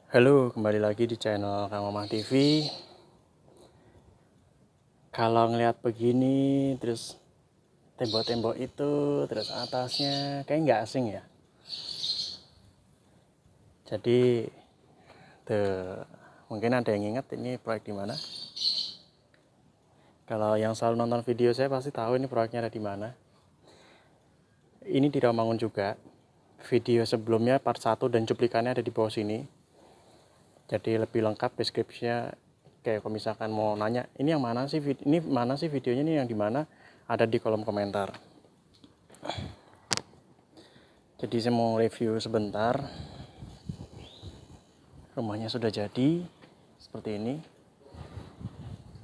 Halo, kembali lagi di channel Kang Mamah TV. Kalau ngeliat begini, terus tembok-tembok itu, terus atasnya, kayak nggak asing ya. Jadi, mungkin ada yang ingat ini proyek di mana. Kalau yang selalu nonton video saya pasti tahu ini proyeknya ada di mana. Ini di Rawamangun juga. Video sebelumnya part 1 dan cuplikannya ada di bawah sini. Jadi lebih lengkap deskripsinya. Kayak kalau misalkan mau nanya, ini yang mana sih, ini mana sih videonya, ini yang di mana, ada di kolom komentar. Jadi saya mau review sebentar. Rumahnya sudah jadi seperti ini.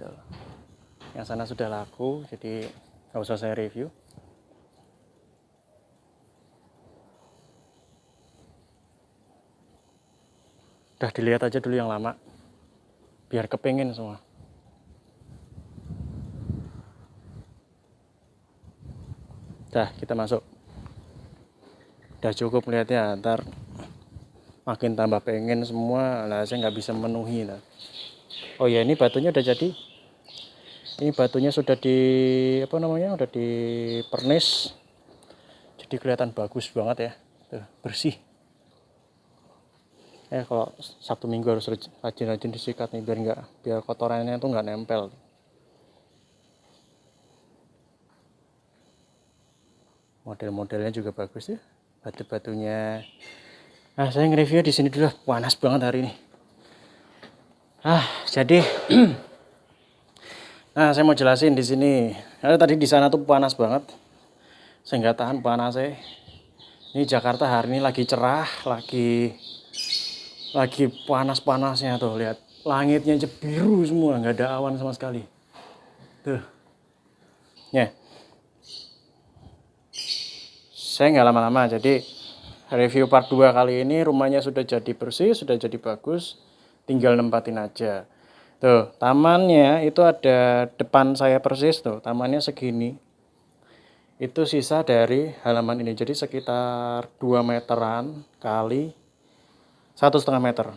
Tuh. Yang sana sudah laku, jadi nggak usah saya review. Udah dilihat aja dulu yang lama, biar kepengen semua. Dah, kita masuk. Udah cukup melihatnya, ntar makin tambah pengen semua. Lah saya nggak bisa memenuhi. Nah. Oh ya, ini batunya udah jadi. Ini batunya sudah udah di pernis. Jadi kelihatan bagus banget ya. Tuh, bersih. Kalau Sabtu Minggu harus rajin-rajin disikat nih biar kotorannya tuh nggak nempel. Model-modelnya juga bagus ya, batu-batunya. Nah, saya nge-review di sini dulu, panas banget hari ini. Jadi nah, saya mau jelasin di sini. Karena tadi di sana tuh panas banget. Saya nggak tahan panasnya. Ini Jakarta hari ini lagi cerah, lagi panas-panasnya tuh, lihat. Langitnya aja biru semua, nggak ada awan sama sekali. Tuh. Ya. Saya nggak lama-lama, jadi review part 2 kali ini rumahnya sudah jadi bersih, sudah jadi bagus. Tinggal nempatin aja. Tuh, tamannya itu ada depan saya persis tuh, tamannya segini. Itu sisa dari halaman ini, jadi sekitar 2 meteran kali 1,5 meter.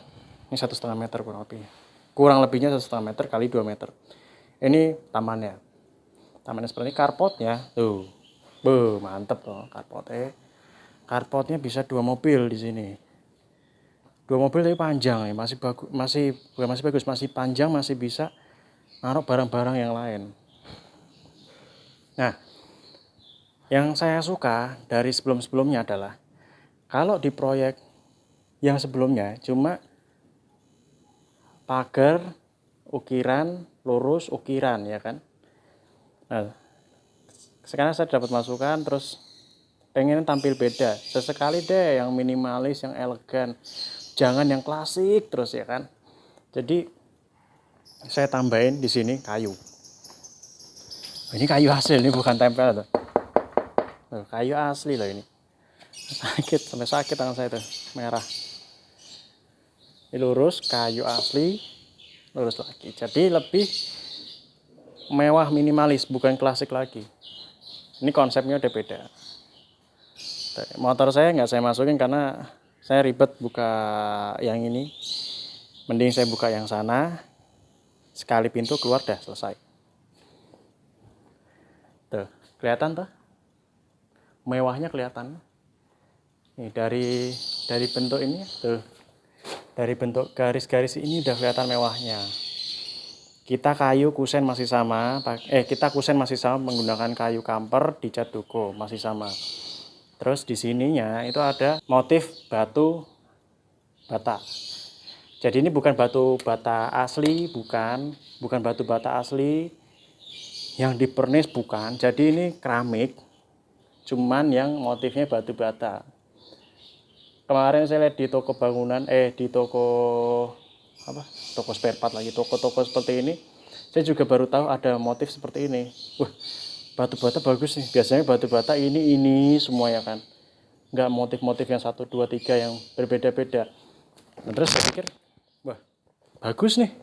Ini 1,5 meter kurang lebihnya 1,5 meter kali 2 meter. Ini tamannya seperti ini. Carportnya tuh, mantep tuh carportnya bisa 2 mobil di sini. 2 mobil tapi panjang ya, masih panjang, masih bisa naruh barang-barang yang lain. Nah, yang saya suka dari sebelum-sebelumnya adalah kalau di proyek yang sebelumnya cuma pagar, ukiran, lurus, ukiran ya kan. Nah, sekarang saya dapat masukan terus pengen tampil beda. Sesekali deh yang minimalis, yang elegan. Jangan yang klasik terus ya kan. Jadi saya tambahin di sini kayu. Ini kayu asli, ini bukan tempel tuh. Kayu asli loh ini. Sampai sakit tangan saya tuh, merah. Ini lurus, kayu asli, lurus lagi. Jadi lebih mewah, minimalis, bukan klasik lagi. Ini konsepnya udah beda. Motor saya nggak saya masukin karena saya ribet buka yang ini. Mending saya buka yang sana. Sekali pintu keluar dah selesai. Tuh, kelihatan tuh? Mewahnya kelihatan. Nih dari bentuk ini tuh. Dari bentuk garis-garis ini udah kelihatan mewahnya. Kita kusen masih sama menggunakan kayu kamper dicat duko masih sama. Terus di sininya itu ada motif batu bata. Jadi ini bukan batu bata asli, bukan batu bata asli yang dipernis, bukan. Jadi ini keramik, cuman yang motifnya batu bata. Kemarin saya lihat di toko bangunan, toko spare part lagi, toko-toko seperti ini. Saya juga baru tahu ada motif seperti ini. Wah, batu bata bagus nih. Biasanya batu bata ini semua ya kan. Nggak motif-motif yang 1, 2, 3 yang berbeda-beda. Nah, terus saya pikir, wah, bagus nih.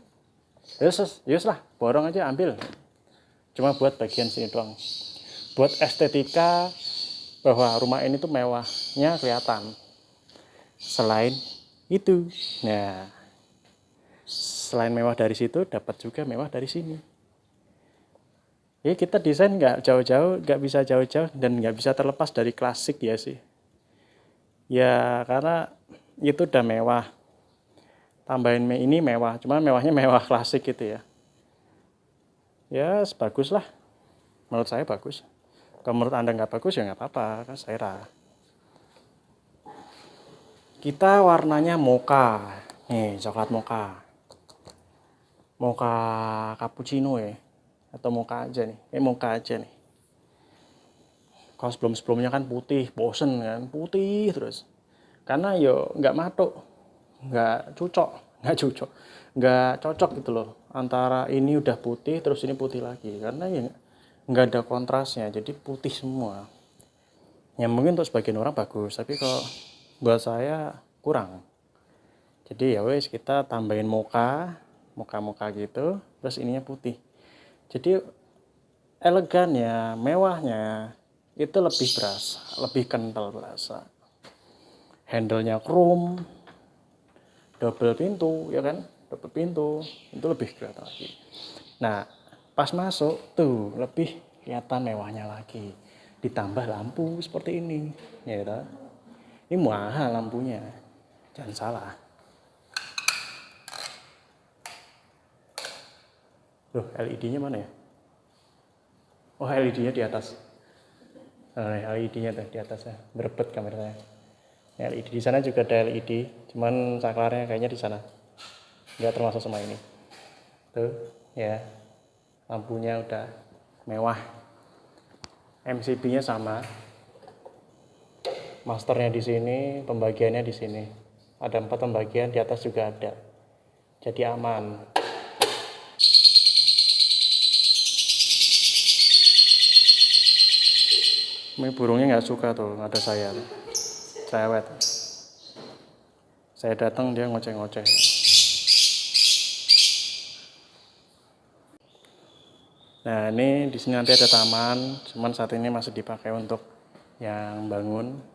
Yes lah, borong aja ambil. Cuma buat bagian sini doang. Buat estetika bahwa rumah ini tuh mewahnya kelihatan. Selain Itu. Nah, selain mewah dari situ, dapat juga mewah dari sini. Ya kita desain nggak jauh-jauh, nggak bisa jauh-jauh, dan nggak bisa terlepas dari klasik ya sih. Ya karena itu udah mewah. Tambahin ini mewah, cuma mewahnya mewah klasik gitu ya. Ya bagus lah, menurut saya bagus. Kalau menurut Anda nggak bagus ya nggak apa-apa, kan selera. Kita warnanya mocha, nih coklat mocha, mocha cappuccino ya, atau mocha aja nih, mocha aja nih. Kalau sebelum-sebelumnya kan putih, bosen kan, putih terus. Karena yo nggak matuk, nggak cocok, nggak cocok gitu loh. Antara ini udah putih, terus ini putih lagi. Karena ya nggak ada kontrasnya, jadi putih semua. Ya mungkin untuk sebagian orang bagus, tapi kalau buat saya kurang. Jadi ya wes kita tambahin mocha gitu, terus ininya putih. Jadi elegannya, mewahnya itu lebih berasa, lebih kental berasa. Handle-nya chrome, double pintu, ya kan? Double pintu, itu lebih kelihatan lagi. Nah, pas masuk tuh lebih kelihatan mewahnya lagi. Ditambah lampu seperti ini, ya kan? Ini mahal lampunya, jangan salah. Loh, LED-nya mana ya? Oh, LED-nya di atas. Nah, LED-nya tuh di atasnya, berebet kameranya. LED di sana juga ada LED, cuman saklarnya kayaknya di sana. Nggak termasuk sama ini. Tuh, ya. Lampunya udah mewah. MCB-nya sama. Masternya di sini, pembagiannya di sini. Ada 4 pembagian, di atas juga ada. Jadi aman. Ini burungnya nggak suka tuh, ada saya. Cerewet. Saya datang dia ngoceh-ngoceh. Nah ini di sini nanti ada taman, cuman saat ini masih dipakai untuk yang bangun.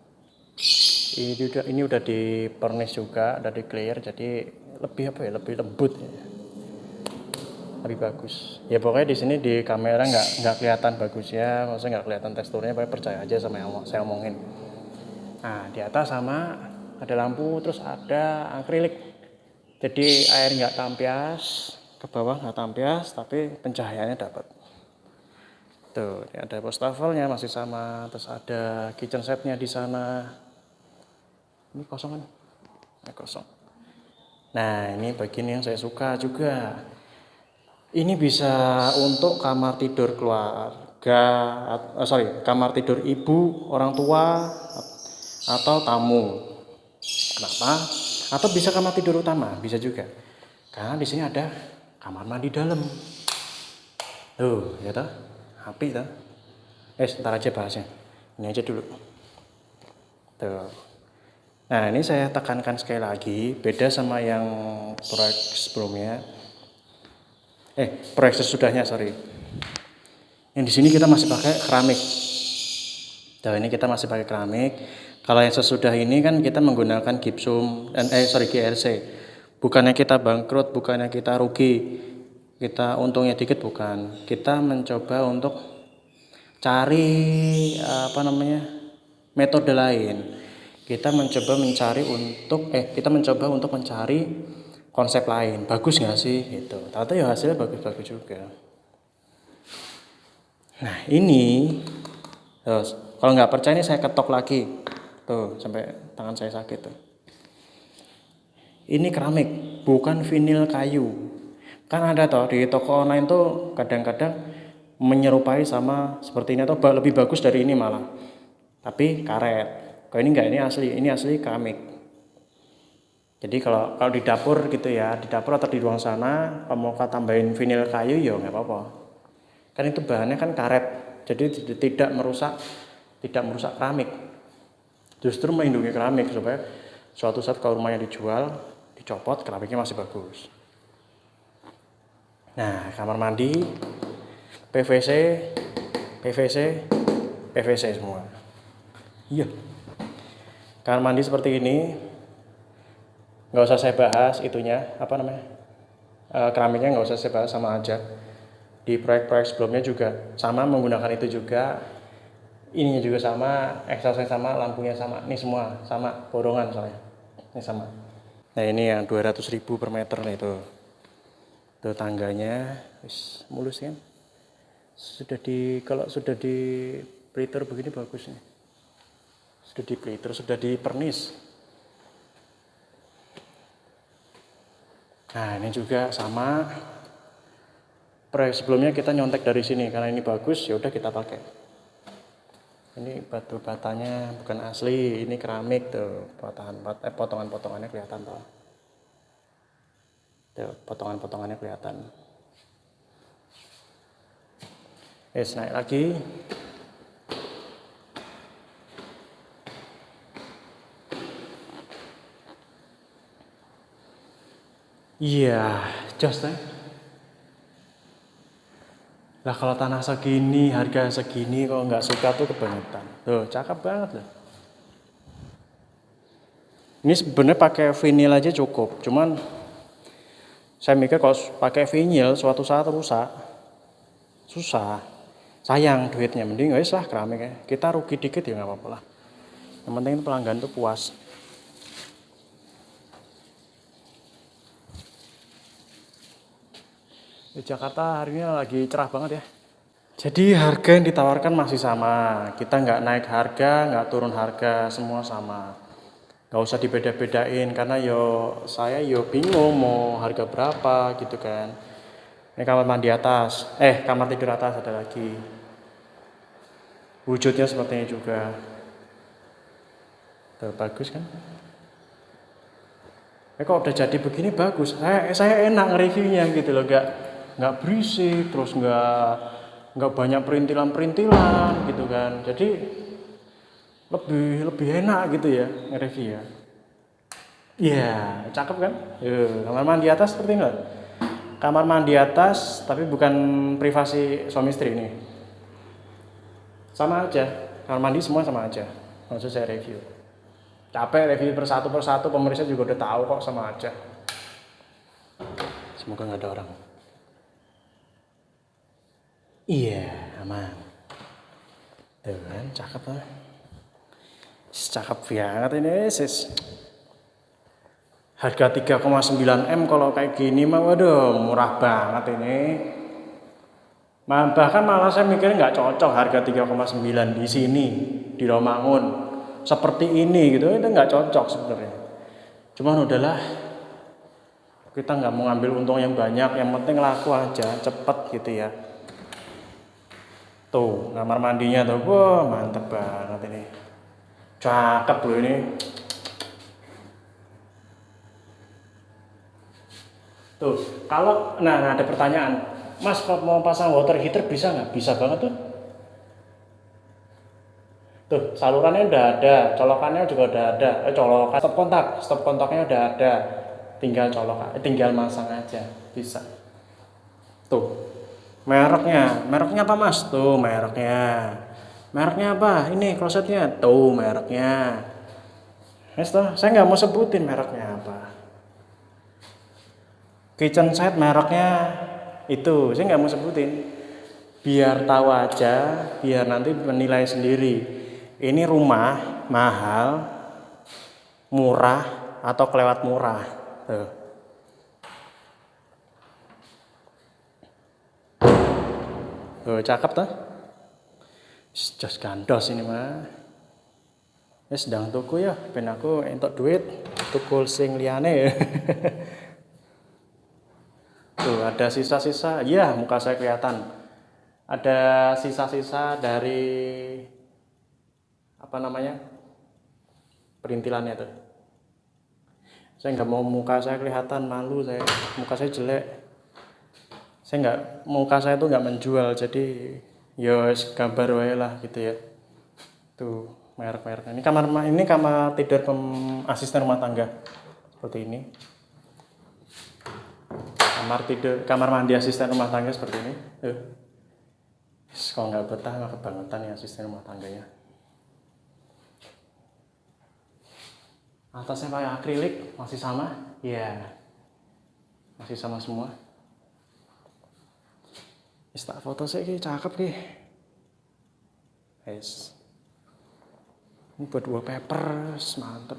Ini udah di pernis juga, udah di clear, jadi lebih apa ya, lebih lembut ya. Lebih bagus. Ya pokoknya di sini di kamera nggak kelihatan bagus ya, maksudnya nggak kelihatan teksturnya, pokoknya percaya aja sama yang saya omongin. Nah di atas sama ada lampu, terus ada akrilik. Jadi air nggak tampias, ke bawah nggak tampias, tapi pencahayaannya dapat. Tuh, ini ada wastafelnya masih sama, terus ada kitchen setnya di sana. Ini kosong kan? Kosong. Nah ini bagian yang saya suka juga. Ini bisa untuk kamar tidur keluarga, kamar tidur ibu, orang tua, atau tamu. Kenapa? Atau bisa kamar tidur utama, bisa juga. Karena di sini ada kamar mandi dalam. Tuh, ya toh? Api toh? Sebentar aja bahasnya. Ini aja dulu. Tuh. Nah, ini saya tekankan sekali lagi, beda sama yang proyek sebelumnya. Proyek sesudahnya, sorry. Yang di sini kita masih pakai keramik. Nah, ini kita masih pakai keramik. Kalau yang sesudah ini kan kita menggunakan gypsum GRC. Bukannya kita bangkrut, bukannya kita rugi, kita untungnya dikit, bukan. Kita mencoba untuk cari metode lain. Kita mencoba untuk mencari konsep lain. Bagus nggak sih? Gitu. Ternyata ya hasilnya bagus-bagus juga. Nah ini, terus kalau nggak percaya ini saya ketok lagi, tuh sampai tangan saya sakit tuh. Ini keramik, bukan vinil kayu. Kan ada toh di toko online tuh kadang-kadang menyerupai sama seperti ini atau lebih bagus dari ini malah. Tapi karet. Kalau ini enggak, ini asli keramik. Jadi kalau di dapur gitu ya, di dapur atau di ruang sana, kalau mau tambahin vinil kayu ya nggak apa-apa. Kan itu bahannya kan karet, jadi tidak merusak keramik. Justru melindungi keramik supaya suatu saat kalau rumahnya dijual, dicopot, keramiknya masih bagus. Nah, kamar mandi PVC semua. Iya. Kamar mandi seperti ini. nggak usah saya bahas itunya apa namanya, keramiknya nggak usah saya bahas, sama aja. Di proyek-proyek sebelumnya juga sama, menggunakan itu juga, ininya juga sama, exhaustnya sama, lampunya sama, ini semua sama, borongan soalnya ini sama. Nah ini yang 200.000 per meter nih tuh. Tuh tangganya wis mulus kan. Kalau sudah di plater begini bagus nih. Sudah di plater, sudah di pernis. Nah ini juga sama. Proyek sebelumnya kita nyontek dari sini karena ini bagus, ya udah kita pakai. Ini batu batanya bukan asli, ini keramik tuh, potongan-potongannya kelihatan tuh. Tuh, potongan-potongannya kelihatan. Naik lagi. Iya, just lah kalau tanah segini, harga segini, kalau nggak suka tuh kebangetan. Tuh, cakep banget loh. Ini sebenarnya pakai vinyl aja cukup, cuman saya mikir kalau pakai vinyl suatu saat rusak, susah, sayang duitnya. Mending wes lah keramik ya. Kita rugi dikit ya nggak apa-apa lah. Yang penting pelanggan tuh puas. Di Jakarta hari ini lagi cerah banget ya. Jadi harga yang ditawarkan masih sama. Kita nggak naik harga, nggak turun harga, semua sama. Nggak usah dibeda-bedain karena saya bingung mau harga berapa gitu kan. Ini kamar mandi atas, kamar tidur atas ada lagi. Wujudnya seperti ini juga. Tuh, bagus kan? Kok udah jadi begini bagus. Saya enak nge-reviewnya gitu loh, nggak berisik, terus nggak banyak perintilan-perintilan gitu kan. Jadi lebih enak gitu ya nge-review ya. Iya, cakep kan? Kamar mandi atas seperti ini loh. Kamar mandi atas tapi bukan privasi suami istri ini. Sama aja, kamar mandi semua sama aja. Maksud saya review. Capek review persatu pemirsa juga udah tahu kok, sama aja. Semoga nggak ada orang. Iya, aman. Tuh kan, cakep lah. Cakep banget ini sis. Harga 3,9 M kalau kayak gini mah waduh murah banget ini. Bahkan malah saya mikirnya nggak cocok harga 3,9 di sini di Romangun seperti ini gitu, itu nggak cocok sebenarnya. Cuman udahlah, kita nggak mau ngambil untung yang banyak, yang penting laku aja, cepet gitu ya. Tuh kamar mandinya tuh, wah mantep banget ini, cakep loh ini. Tuh kalau ada pertanyaan, Mas kalau mau pasang water heater bisa nggak? Bisa banget tuh. Tuh salurannya udah ada, colokannya juga udah ada. Colokan stop kontaknya udah ada. Tinggal tinggal masang aja, bisa. Tuh mereknya apa Mas? Tuh mereknya apa? Ini klosetnya, tuh mereknya. Saya nggak mau sebutin mereknya apa. Kitchen set mereknya itu, saya nggak mau sebutin. Biar tahu aja, biar nanti menilai sendiri. Ini rumah mahal, murah, atau kelewat murah. Tuh. Tuh, cakep tuh. Jos gandos ini mah. Sedang tuku ya, ben aku entuk duit, tukul sing liyane. Tuh, ada sisa-sisa. Iya, muka saya kelihatan. Ada sisa-sisa dari apa namanya? Perintilannya tuh. Saya nggak mau muka saya kelihatan, malu saya. Muka saya jelek. Muka saya tuh nggak menjual, jadi gambar wae lah gitu ya. Tuh merek-merek. Ini kamar tidur asisten rumah tangga seperti ini. Kamar mandi asisten rumah tangga seperti ini. Kalau nggak betah nggak kebangetan ya asisten rumah tangganya. Atasnya pakai akrilik, masih sama? Iya, masih sama semua. Tak foto sih, cakep ki. Guys, ini buat wallpaper, mantep.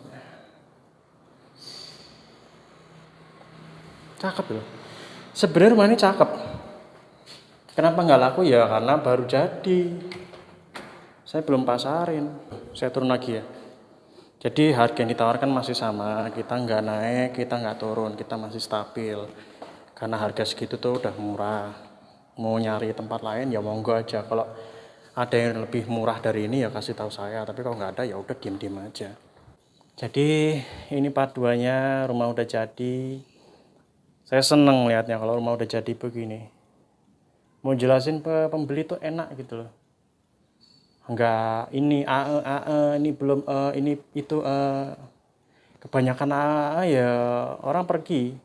Cakep loh. Sebenarnya rumah ini cakep. Kenapa nggak laku ya? Karena baru jadi. Saya belum pasarin. Saya turun lagi ya. Jadi harga yang ditawarkan masih sama. Kita nggak naik, kita nggak turun, kita masih stabil. Karena harga segitu tuh udah murah. Mau nyari tempat lain ya monggo aja. Kalau ada yang lebih murah dari ini ya kasih tahu saya. Tapi kalau nggak ada ya udah diem-diem aja. Jadi ini part 2-nya, rumah udah jadi. Saya seneng lihatnya kalau rumah udah jadi begini. Mau jelasin ke pembeli tuh enak gitu loh. Enggak ini ini belum ini itu kebanyakan ya orang pergi.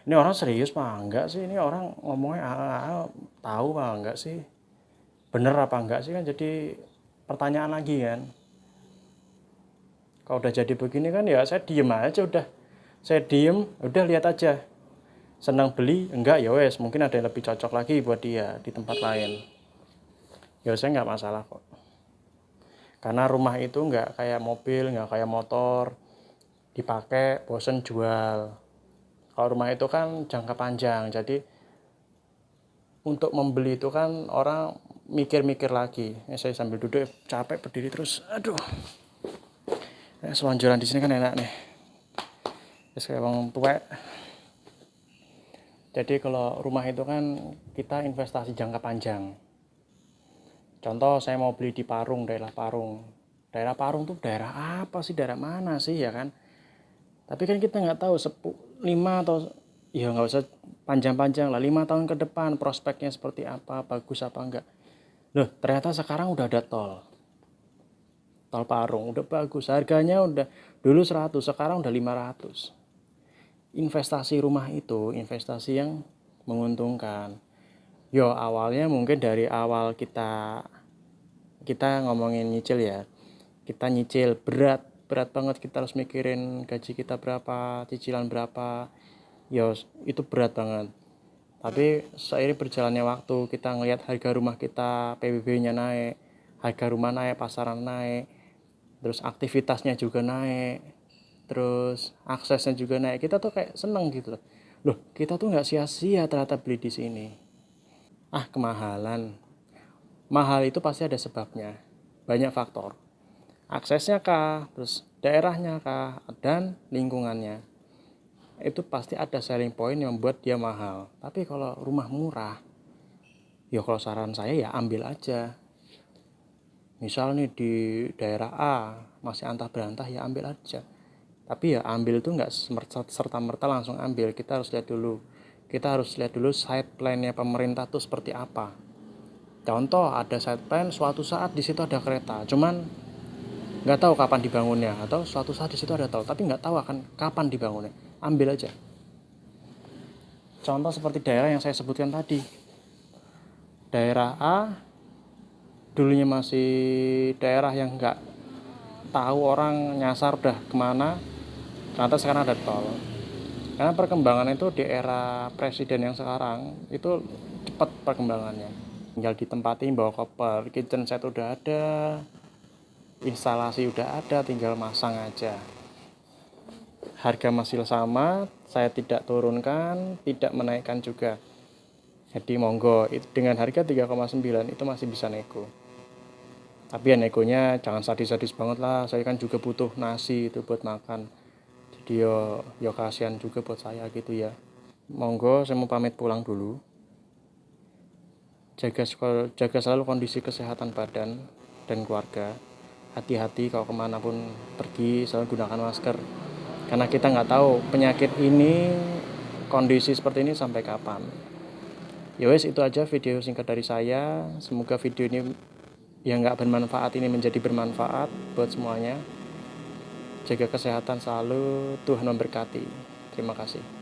Ini orang serius pak enggak sih, ini orang ngomongnya tahu pak enggak sih, bener apa enggak sih, kan jadi pertanyaan lagi kan. Kalau udah jadi begini kan ya saya diem aja udah, saya diem udah lihat aja, senang beli enggak ya wes, mungkin ada yang lebih cocok lagi buat dia di tempat lain, ya saya nggak masalah kok. Karena rumah itu nggak kayak mobil, nggak kayak motor, dipakai bosen jual. Kalau rumah itu kan jangka panjang, jadi untuk membeli itu kan orang mikir-mikir lagi. Saya sambil duduk capek berdiri terus, aduh. Selonjoran di sini kan enak nih. Kayak orang tua. Jadi kalau rumah itu kan kita investasi jangka panjang. Contoh saya mau beli di Parung, daerah Parung. Daerah Parung tuh daerah apa sih, daerah mana sih ya kan? Tapi kan kita nggak tahu 5 atau ya nggak usah panjang-panjang lah, 5 tahun ke depan prospeknya seperti apa, bagus apa enggak. Loh ternyata sekarang udah ada tol Parung, udah bagus, harganya udah dulu 100, sekarang udah 500. Investasi rumah itu investasi yang menguntungkan. Yo awalnya mungkin dari awal kita ngomongin nyicil ya, kita nyicil berat banget, kita harus mikirin gaji kita berapa, cicilan berapa, ya itu berat banget. Tapi seiring berjalannya waktu, kita ngelihat harga rumah kita, PBB-nya naik, harga rumah naik, pasaran naik, terus aktivitasnya juga naik, terus aksesnya juga naik, kita tuh kayak seneng gitu loh. Loh kita tuh nggak sia-sia ternyata beli di sini. Kemahalan, mahal itu pasti ada sebabnya, banyak faktor. Aksesnya kah, terus daerahnya kah, dan lingkungannya. Itu pasti ada selling point yang membuat dia mahal. Tapi kalau rumah murah, ya kalau saran saya ya ambil aja. Misal nih di daerah A masih antah berantah, ya ambil aja. Tapi ya ambil itu nggak serta-merta langsung ambil. Kita harus lihat dulu side plan-nya pemerintah tuh seperti apa. Contoh ada side plan, suatu saat di situ ada kereta, cuman nggak tahu kapan dibangunnya, atau suatu saat di situ ada tol tapi nggak tahu akan kapan dibangunnya, ambil aja. Contoh seperti daerah yang saya sebutkan tadi, daerah A dulunya masih daerah yang nggak tahu orang, nyasar udah kemana, ternyata sekarang ada tol. Karena perkembangan itu di era presiden yang sekarang itu cepat perkembangannya, tinggal ditempatin, bawa koper, kitchen set udah ada, instalasi udah ada, tinggal masang aja. Harga masih sama, saya tidak turunkan, tidak menaikkan juga. Jadi monggo, dengan harga 3,9 itu masih bisa nego. Tapi ya negonya jangan sadis-sadis banget lah, saya kan juga butuh nasi itu buat makan. Jadi yo kasihan juga buat saya gitu ya. Monggo, saya mau pamit pulang dulu. Jaga selalu kondisi kesehatan badan dan keluarga. Hati-hati kalau kemanapun pergi, selalu gunakan masker. Karena kita nggak tahu penyakit ini, kondisi seperti ini sampai kapan. Yowes, itu aja video singkat dari saya. Semoga video ini yang nggak bermanfaat ini menjadi bermanfaat buat semuanya. Jaga kesehatan selalu, Tuhan memberkati. Terima kasih.